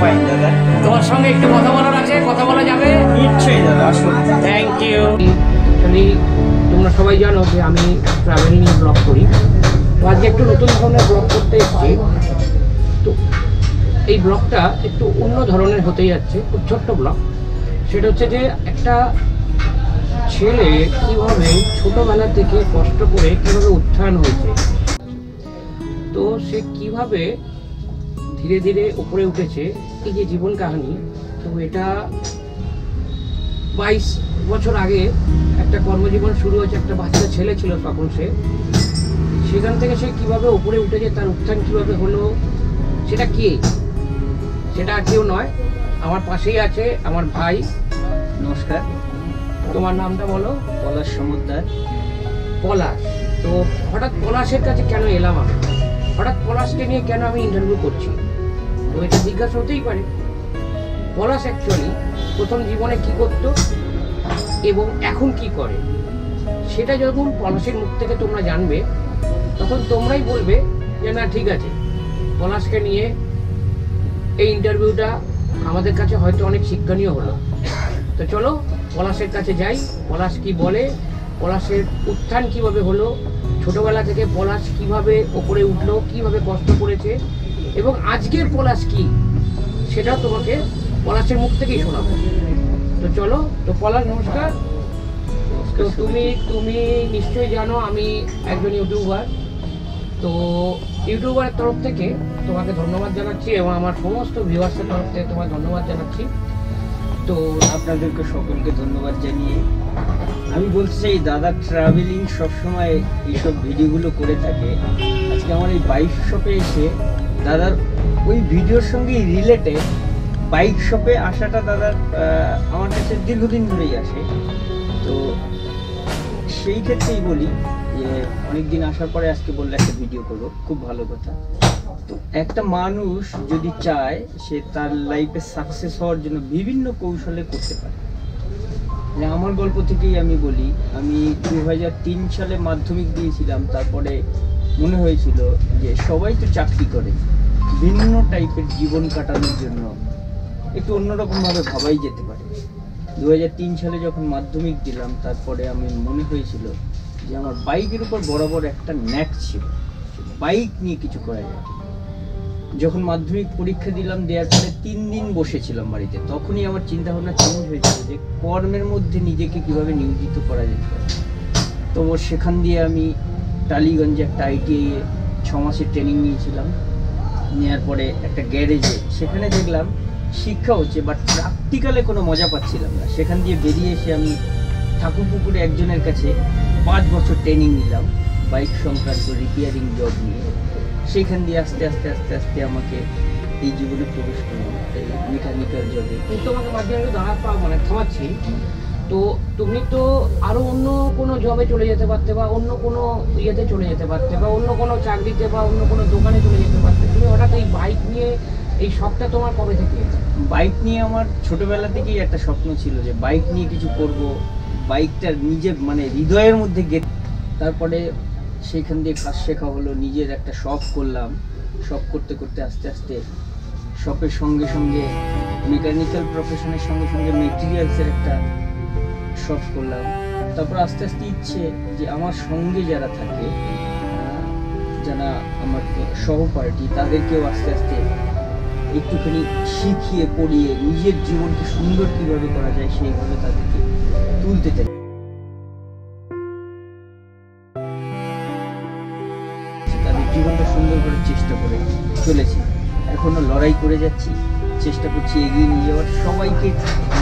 Fine দাদা। তোমার সঙ্গে একটু কথা বলার আছে, কথা বলা যাবে? নিশ্চয়ই দাদা, আসুন। Thank you. অ্যাকচুয়ালি তোমরা সবাই জানো যে আমি ট্রাভেল নিয়ে ব্লগ করি, তো আজকে একটু নতুন ধরনের ব্লগ করতে এসেছি। তো এই ব্লগটা একটু অন্য ধরনের হতে যাচ্ছে, খুব ছোট্ট ব্লগ। সেটা হচ্ছে যে একটা ছেলে কীভাবে ছোটোবেলা থেকে কষ্ট করে কীভাবে উত্থান হয়েছে, তো সে কীভাবে ধীরে ধীরে উপরে উঠেছে, এই যে জীবন কাহিনী। তো এটা 22 বছর আগে একটা কর্মজীবন শুরু হয়েছে, একটা বাচ্চা ছেলে ছিল তখন সে, সেখান থেকে সে কীভাবে উপরে উঠেছে, তার উত্থান কীভাবে হলো, সেটা কে, সেটা কেউ নয়, আমার পাশেই আছে আমার ভাই। নমস্কার, তোমার নামটা বলো? পলাশ সমুদ্র। পলাশ। তো হঠাৎ পলাশের কাছে কেন এলাম আমি, হঠাৎ পলাশকে নিয়ে কেন আমি ইন্টারভিউ করছি, তো এটা জিজ্ঞাসা হতেই পারে। পলাশ অ্যাকচুয়ালি প্রথম জীবনে কি করতো এবং এখন কি করে, সেটা যখন পলাশের মুখ থেকে তোমরা জানবে, তখন তোমরাই বলবে যে না ঠিক আছে, পলাশকে নিয়ে এই ইন্টারভিউটা আমাদের কাছে হয়তো অনেক শিক্ষণীয় হলো। তো চলো পলাশের কাছে যাই, পলাশ কি বলে, পলাশের উত্থান কিভাবে হলো, ছোটবেলা থেকে পলাশ কিভাবে ওপরে উঠলো, কিভাবে কষ্ট করেছে, এবং আজকের পলাশ কি, সেটা তোমাকে পলাশের মুখ থেকেই শোনাবো। তো চলো। তো পলাশ নমস্কার। তো তুমি নিশ্চয়ই জানো আমি একজন ইউটিউবার, তো ইউটিউবারের তরফ থেকে তোমাকে ধন্যবাদ জানাচ্ছি এবং আমার সমস্ত ভিউয়ার্সের তরফ থেকে তোমার ধন্যবাদ জানাচ্ছি। তো আপনাদেরকে সকলকে ধন্যবাদ জানিয়ে আমি বলতে চাই, দাদা ট্রাভেলিং সবসময় এইসব ভিডিওগুলো করে থাকে। আজকে আমার এই বাইক শপে এসে দাদার ওই ভিডিওর সঙ্গে রিলেটেড বাইক শপে আসাটা দাদার আমার কাছে দীর্ঘদিন ধরেই আসে। তো সেই ক্ষেত্রেই বলি যে অনেকদিন আসার পরে আজকে বললে একটা ভিডিও করবো, খুব ভালো কথা। তো একটা মানুষ যদি চায়, সে তার লাইফে সাকসেস হওয়ার জন্য বিভিন্ন কৌশলে করতে পারে। যে আমার গল্প থেকেই আমি বলি, আমি 2003 সালে মাধ্যমিক দিয়েছিলাম। তারপরে মনে হয়েছিল যে সবাই তো চাকরি করে, ভিন্ন টাইপের জীবন কাটানোর জন্য একটু অন্যরকমভাবে ভাবাই যেতে পারে। 2003 সালে যখন মাধ্যমিক দিলাম, তারপরে আমি মনে হয়েছিল যে আমার বাইকের উপর বরাবর একটা ন্যাক ছিল, বাইক নিয়ে কিছু করা যায়। যখন মাধ্যমিক পরীক্ষা দিলাম, দেওয়ার পরে 3 দিন বসেছিলাম বাড়িতে, তখনই আমার চিন্তা ভাবনা চেঞ্জ হয়েছিল যে কর্মের মধ্যে নিজেকে কিভাবে নিয়োজিত করা যেতে পারে। তো সেখান দিয়ে আমি টালিগঞ্জে একটা ITI 6 মাসের ট্রেনিং নিয়েছিলাম। নেওয়ার পরে একটা গ্যারেজে, সেখানে দেখলাম শিক্ষা হচ্ছে, বাট প্র্যাকটিক্যালে কোনো মজা পাচ্ছিলাম না। সেখান দিয়ে বেরিয়ে এসে আমি ঠাকুরপুকুরে একজনের কাছে 5 বছর ট্রেনিং নিলাম বাইক সংক্রান্ত রিপেয়ারিং জব নিয়ে। সেখান দিয়ে আস্তে আস্তে আস্তে আস্তে আমাকে এই জীবনে প্রবেশ করলাম, এই মেকানিক্যাল জবে। তোমাকে মাধ্যমে মানে থামাচ্ছি, তো তুমি তো আরো অন্য কোনো জবে চলে যেতে পারতে, বা অন্য কোনো ইয়েতে চলে যেতে পারতে, বা অন্য কোনো চাকরিতে বা অন্য কোনো দোকানে চলে যেতে পারতে। তুমি হঠাৎ এই বাইক নিয়ে, এই শখটা তোমার কবে থেকে? বাইক নিয়ে আমার ছোটবেলা থেকেই একটা স্বপ্ন ছিল যে বাইক নিয়ে কিছু করব, বাইকটা নিজের মানে হৃদয়ের মধ্যে গেঁথে। তারপরে সেইখান দিয়ে কাজ শেখা হলো, নিজের একটা শপ করলাম। শপ করতে করতে আস্তে আস্তে শপের সঙ্গে সঙ্গে মেকানিক্যাল প্রফেশনের সঙ্গে সঙ্গে মেটেরিয়ালসের একটা শপ করলাম। তারপর আস্তে আস্তে ইচ্ছে যে আমার সঙ্গে যারা থাকে, যারা আমার সহপাঠী, তাদেরকেও আস্তে আস্তে একটুখানি শিখিয়ে পড়িয়ে নিজের জীবনকে সুন্দর কিভাবে করা যায় সেইভাবে তাদেরকে তুলতে চাই। তাদের জীবনটা সুন্দর করার চেষ্টা করে চলেছি, এখনো লড়াই করে যাচ্ছি, চেষ্টা করছি এগিয়ে নিয়ে যাওয়ার, সবাইকে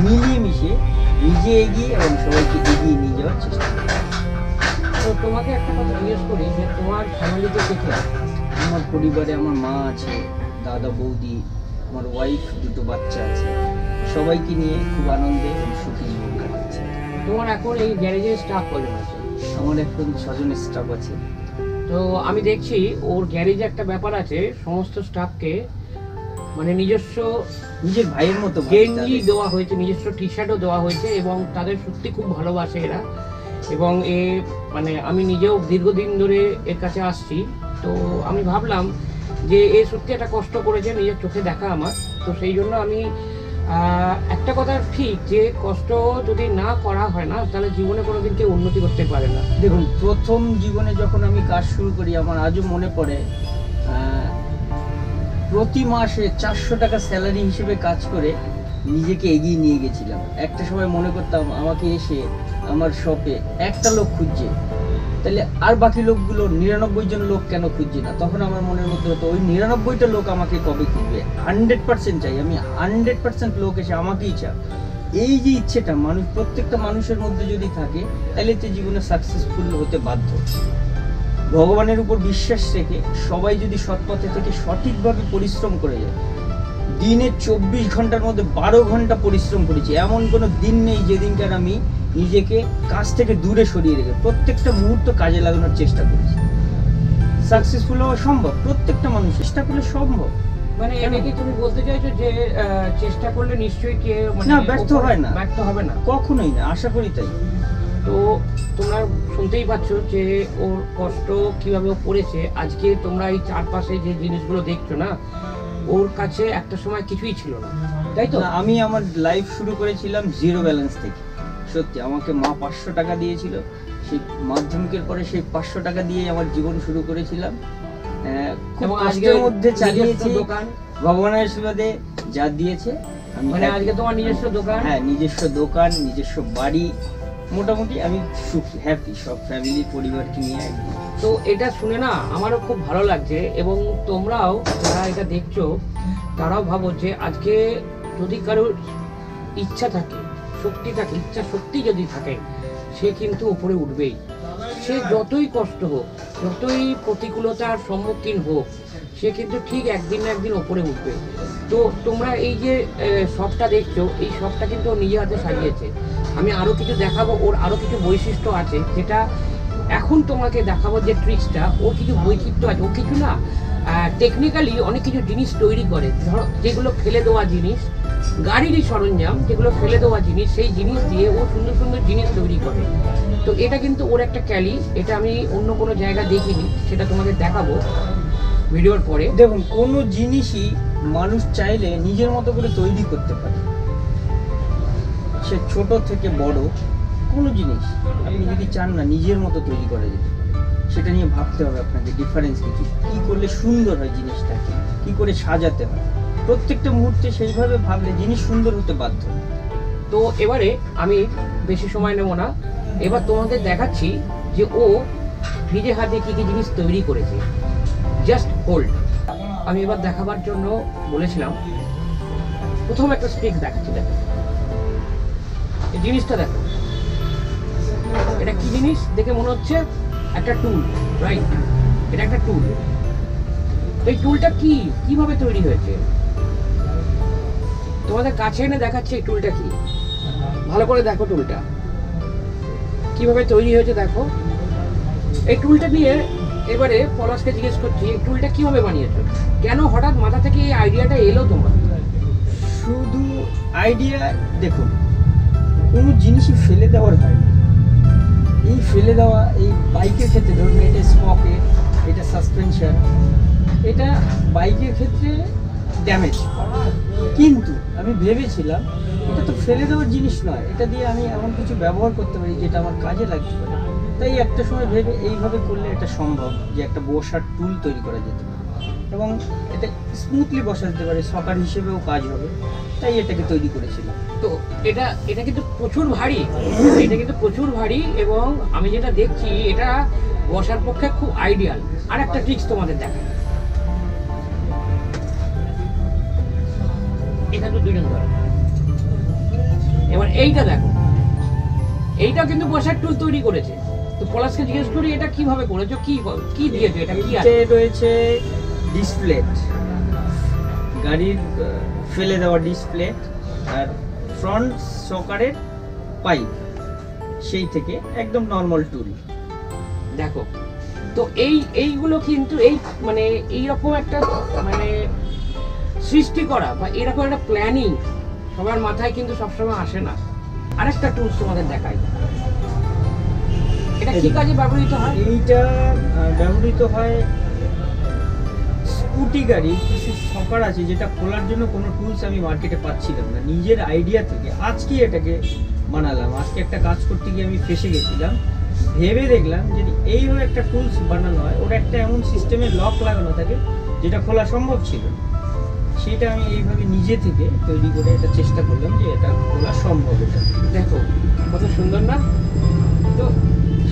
মিলিয়ে মিশিয়ে নিজে এগিয়ে এবং সবাইকে এগিয়ে নিয়ে যাওয়ার চেষ্টা করি। তো তোমাকে একটা কথা জিজ্ঞেস করি যে তোমার ফ্যামিলিতে কে কে আছে? আমার পরিবারে আমার মা আছে, দাদা বৌদি, আমার ওয়াইফ, 2টো বাচ্চা আছে। সবাইকে নিয়ে খুব আনন্দে এবং সুখী জীবন কাটাচ্ছে। তোমার এখন এই গ্যারেজের স্টাফ কজন আছে? আমার এখন 6 জন স্টাফ আছে। তো আমি দেখছি ওর গ্যারেজে একটা ব্যাপার আছে, সমস্ত স্টাফকে মানে নিজস্ব নিজের ভাইয়ের মতো গেঞ্জি দেওয়া হয়েছে, নিজস্ব টি শার্টও দেওয়া হয়েছে, এবং তাদের সত্যি খুব ভালোবাসে এরা। এবং মানে আমি নিজেও দীর্ঘদিন ধরে এর কাছে আসছি, তো আমি ভাবলাম যে এ সত্যি একটা কষ্ট করেছে, নিজের চোখে দেখা আমার। তো সেই জন্য আমি একটা কথা ঠিক যে কষ্ট যদি না করা হয় না তাহলে জীবনে কোনোদিন কেউ উন্নতি করতে পারে না। দেখুন, প্রথম জীবনে যখন আমি কাজ শুরু করি, আমার আজও মনে পড়ে, প্রতি মাসে 400 টাকা স্যালারি হিসেবে কাজ করে নিজেকে এগিয়ে নিয়ে গেছিলাম। একটা সময় মনে করতাম আমাকে এসে আমার শপে একটা লোক খুঁজছে, তাহলে আর বাকি লোকগুলো 99 জন লোক কেন খুঁজছে না? তখন আমার মনের মধ্যে হতো ওই 99টা লোক আমাকে কবে খুঁজবে, 100% চাই আমি, 100% লোক এসে আমাকেই চাই। এই যে ইচ্ছেটা প্রত্যেকটা মানুষের মধ্যে যদি থাকে, তাহলে তো জীবনে সাকসেসফুল হতে বাধ্য। ভগবানের উপর বিশ্বাস রেখে সবাই যদি সৎ পথে থেকে সঠিকভাবে পরিশ্রম করে যায়, দিনে 24 ঘন্টার মধ্যে 12 ঘন্টা পরিশ্রম করেছি, এমন কোনো দিন নেই যেদিনকার আমি নিজেকে কাজ থেকে দূরে সরিয়ে রেখে প্রত্যেকটা মুহূর্ত কাজে লাগানোর চেষ্টা করেছি। সাকসেসফুল হওয়া সম্ভব, প্রত্যেকটা মানুষ চেষ্টা করলে সম্ভব। মানে এটা কি তুমি বলতে চাইছো যে চেষ্টা করলে নিশ্চয়ই না, ব্যর্থ হয় না, ব্যর্থ হবে না? কখনোই না, আশা করি তাই। তো তোমরা শুনতেই পাচ্ছ যে ওর কষ্ট কিভাবে ও পড়েছে। আজকে তোমরা এই চারপাশে যে জিনিসগুলো দেখছো না, ওর কাছে একটা সময় কিছুই ছিল না, তাই তো? আমি আমার লাইফ শুরু করেছিলাম জিরো ব্যালেন্স থেকে। সত্যি, আমাকে মা 500 টাকা দিয়েছিল, সেই মাধ্যমিকের পরে সেই 500 টাকা দিয়ে আমার জীবন শুরু করেছিলাম। খুব কষ্টের মধ্যে চালিয়েছি, ভগবানের আশীর্বাদে যা দিয়েছে। মানে আজকে তোমার নিজস্ব দোকান? হ্যাঁ, নিজস্ব দোকান, নিজস্ব বাড়ি, মোটামুটি আমি হ্যাপি, সব ফ্যামিলি পরিবারকে নিয়ে একদম। তো এটা শুনে না আমারও খুব ভালো লাগছে, এবং তোমরাও যারা এটা দেখছো তারাও ভাবো যে আজকে যদি কারোর ইচ্ছা থাকে, শক্তি থাকে, ইচ্ছা শক্তি যদি থাকে, সে কিন্তু উপরে উঠবেই। সে যতই কষ্ট হোক, যতই প্রতিকূলতার সম্মুখীন হোক, সে কিন্তু ঠিক একদিন না একদিন উপরে উঠবে। তো তোমরা এই যে শপটা দেখছো, এই শপটা কিন্তু ও নিজে হাতে সাজিয়েছে। আমি আরও কিছু দেখাবো, ওর আরও কিছু বৈশিষ্ট্য আছে যেটা এখন তোমাকে দেখাবো। যে ট্রিক্সটা, ওর কিছু বৈচিত্র্য আছে, ও কিছু না টেকনিক্যালি অনেক কিছু জিনিস তৈরি করে, ধরো যেগুলো ফেলে দেওয়া জিনিস, গাড়িরই সরঞ্জাম যেগুলো ফেলে দেওয়া জিনিস, সেই জিনিস দিয়ে ও সুন্দর সুন্দর জিনিস তৈরি করে। তো এটা কিন্তু ওর একটা ক্যালি, এটা আমি অন্য কোনো জায়গা দেখিনি, সেটা তোমাকে দেখাবো ভিডিওর পরে। দেখুন, কোনো জিনিসই মানুষ চাইলে নিজের মতো করে তৈরি করতে পারে, সে ছোট থেকে বড় কোনো জিনিস আপনি যদি চান না নিজের মতো তৈরি করা যেতে পারে, সেটা নিয়ে ভাবতে হবে আপনাকে ডিফারেন্স কিছু, কি করলে সুন্দর হয় জিনিসটাকে, কি করে সাজাতে হয়। প্রত্যেকটা মুহূর্তে সেইভাবে ভাবলে জিনিস সুন্দর হতে বাধ্য। তো এবারে আমি বেশি সময় নেব না, এবার তোমাদের দেখাচ্ছি যে ও নিজে হাতে কি কি জিনিস তৈরি করেছে। Just hold. আমি এবার দেখাবার জন্য বলেছিলাম, প্রথম একটা স্টিক দেখাচ্ছি। দেখো এই জিনিসটা, দেখো এটা কি জিনিস দেখে মনে হচ্ছে একটা টুল, রাইট? এটা একটা টুল। এই টুলটা কিভাবে তৈরি হয়েছে তোমাদের কাছে এনে দেখাচ্ছি। এই টুলটা কি, ভালো করে দেখো টুলটা কিভাবে তৈরি হয়েছে। দেখো এই টুলটা নিয়ে এবারে পলাশকে জিজ্ঞেস করছি, এই টুলটা কিভাবে বানিয়েছো, কেন হঠাৎ মাথা থেকে এই আইডিয়াটা এলো তোমার? শুধু আইডিয়া, দেখুন কোনো জিনিসই ফেলে দেওয়ার হয় না। এই ফেলে দেওয়া, এই বাইকের ক্ষেত্রে ধরুন এটা স্পকেট, এটা সাসপেনশন, এটা বাইকের ক্ষেত্রে ড্যামেজ, কিন্তু আমি ভেবেছিলাম এটা তো ফেলে দেওয়ার জিনিস নয়, এটা দিয়ে আমি এমন কিছু ব্যবহার করতে পারি যেটা আমার কাজে লাগতে পারে। তাই একটা সময় ভেবে এইভাবে করলে এটা সম্ভব যে একটা বসার টুল তৈরি করা যেতে পারে, এবং এটা স্মুথলি বসা যেতে পারে, সকার হিসেবেও কাজ হবে, তাই এটাকে তৈরি করেছিলাম। তো এটা কিন্তু প্রচুর ভারী, এটা কিন্তু প্রচুর ভারী, এবং আমি যেটা দেখছি এটা বসার পক্ষে খুব আইডিয়াল। আর একটা ট্রিক্স তোমাদের দেখাই, এটা তো দুজন ধরে। এবার এইটা দেখো, এইটা কিন্তু বসার টুল তৈরি করেছে। তো পলাশকে জিজ্ঞেস করি এটা কিভাবে করেছো, কি দিয়েছো, এটা কি আছে? রয়েছে ডিসপ্লে, গাড়ির ফেলে দেওয়া ডিসপ্লে, আর ফ্রন্ট সকারের পাইপ, সেই থেকে একদম নর্মাল টুল। দেখো তো এইগুলো কিন্তু এই মানে এইরকম একটা মানে সৃষ্টি করা বা এরকম একটা প্ল্যানিং সবার মাথায় কিন্তু সবসময় আসে না। আরেকটা টুলস তোমাদের দেখাই, এটা কি কাজে ব্যবহৃত হয়? এইটা ব্যবহৃত হয় স্কুটি গাড়ি কিছু সকার আছে যেটা খোলার জন্য কোনো টুলস আমি মার্কেটে পাচ্ছিলাম না, নিজের আইডিয়া থেকে আজকে এটাকে বানালাম। আজকে একটা কাজ করতে গিয়ে আমি ফেসে গেছিলাম, ভেবে দেখলাম যদি এইভাবে একটা টুলস বানানো হয়, ওটা একটা এমন সিস্টেমে লক লাগানো থাকে যেটা খোলা সম্ভব ছিল না। সেটা আমি এইভাবে নিজে থেকে তৈরি করে এটা চেষ্টা করলাম যে এটা খোলা সম্ভব। এটা দেখো কত সুন্দর না? তো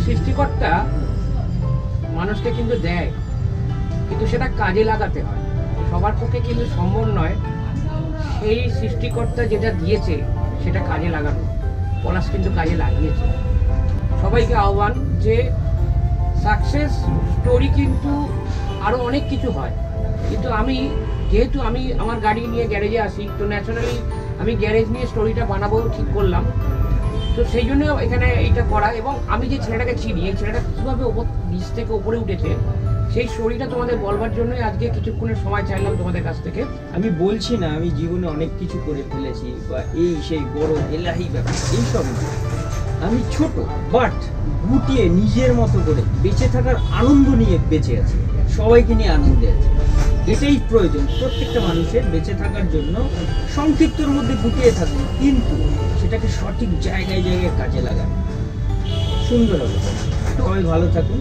সৃষ্টিকর্তা মানুষকে কিন্তু দেয়, কিন্তু সেটা কাজে লাগাতে হয়। সবার পক্ষে কিন্তু সম্ভব নয় সেই সৃষ্টিকর্তা যেটা দিয়েছে সেটা কাজে লাগানো। পলাশ কিন্তু কাজে লাগিয়েছে। সবাইকে আহ্বান যে সাকসেস স্টোরি কিন্তু আরও অনেক কিছু হয়, কিন্তু যেহেতু আমি আমার গাড়ি নিয়ে গ্যারেজে আসি, তো ন্যাচারালি আমি গ্যারেজ নিয়ে স্টোরিটা বানাবো ঠিক করলাম। তো সেই জন্য এখানে এইটা করা, এবং আমি যে ছেলেটাকে চিনি, এই ছেলেটা কীভাবে নিচ থেকে উপরে উঠেছে সেই স্টোরিটা তোমাদের বলবার জন্যই আজকে কিছুক্ষণের সময় চাইলাম তোমাদের কাছ থেকে। আমি বলছি না আমি জীবনে অনেক কিছু করে ফেলেছি বা এই সেই বড় এলাহি ব্যাপার, এইসব না। আমি ছোট বাট গুটিয়ে নিজের মতো করে বেঁচে থাকার আনন্দ নিয়ে বেঁচে আছি, সবাইকে নিয়ে আনন্দে আছি। এটাই প্রয়োজন প্রত্যেকটা মানুষের, বেঁচে থাকার জন্য সংক্ষিপ্তর মধ্যে গুটিয়ে থাকুন, কিন্তু সেটাকে সঠিক জায়গায় জায়গায় কাজে লাগান, সুন্দর হবে। সবাই ভালো থাকুন,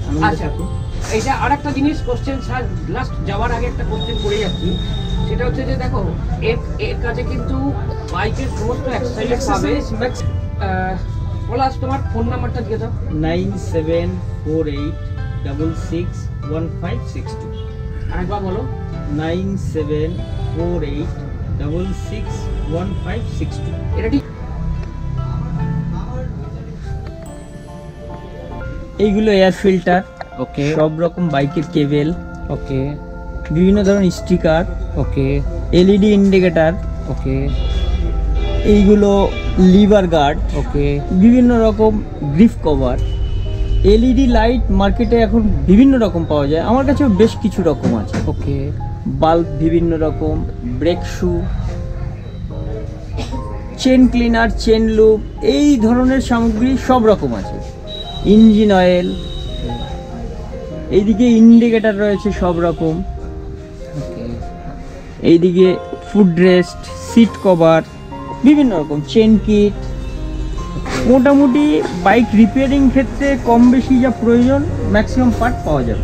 আনন্দে থাকুন। এইটা আর একটা জিনিস কোশ্চেন স্যার, লাস্ট যাওয়ার আগে একটা কোশ্চেন করে যাচ্ছি, সেটা হচ্ছে যে দেখো এর কাছে কিন্তু বাইকের সমস্ত অ্যাক্সেসরিজ পাবে। পলাশ তোমার ফোন নাম্বারটা দিয়ে দাও। 9748661562। আরেকবার বলো। 9748661562। এটা ঠিক। এইগুলো এয়ার ফিল্টার, ওকে, সব রকম বাইকের কেবেল, ওকে, বিভিন্ন ধরনের স্টিকার, ওকে, এলইডি ইন্ডিকেটর, ওকে, এইগুলো লিভার গার্ড, ওকে, বিভিন্ন রকম গ্রিফ কভার, এলইডি লাইট মার্কেটে এখন বিভিন্ন রকম পাওয়া যায়, আমার কাছেও বেশ কিছু রকম আছে। ওকে, বাল্ব বিভিন্ন রকম, brake shoe, chain cleaner, chain loop, এই ধরনের সামগ্রী সব রকম আছে। ইঞ্জিন অয়েল, এইদিকে ইন্ডিকেটর রয়েছে সব রকম, ওকে, এইদিকে ফুড রেস্ট, সিট কভার, বিভিন্ন রকম চেন কিট। মোটামুটি বাইক রিপেয়ারিং ক্ষেত্রে কম বেশি যা প্রয়োজন ম্যাক্সিমাম পার্ট পাওয়া যাবে।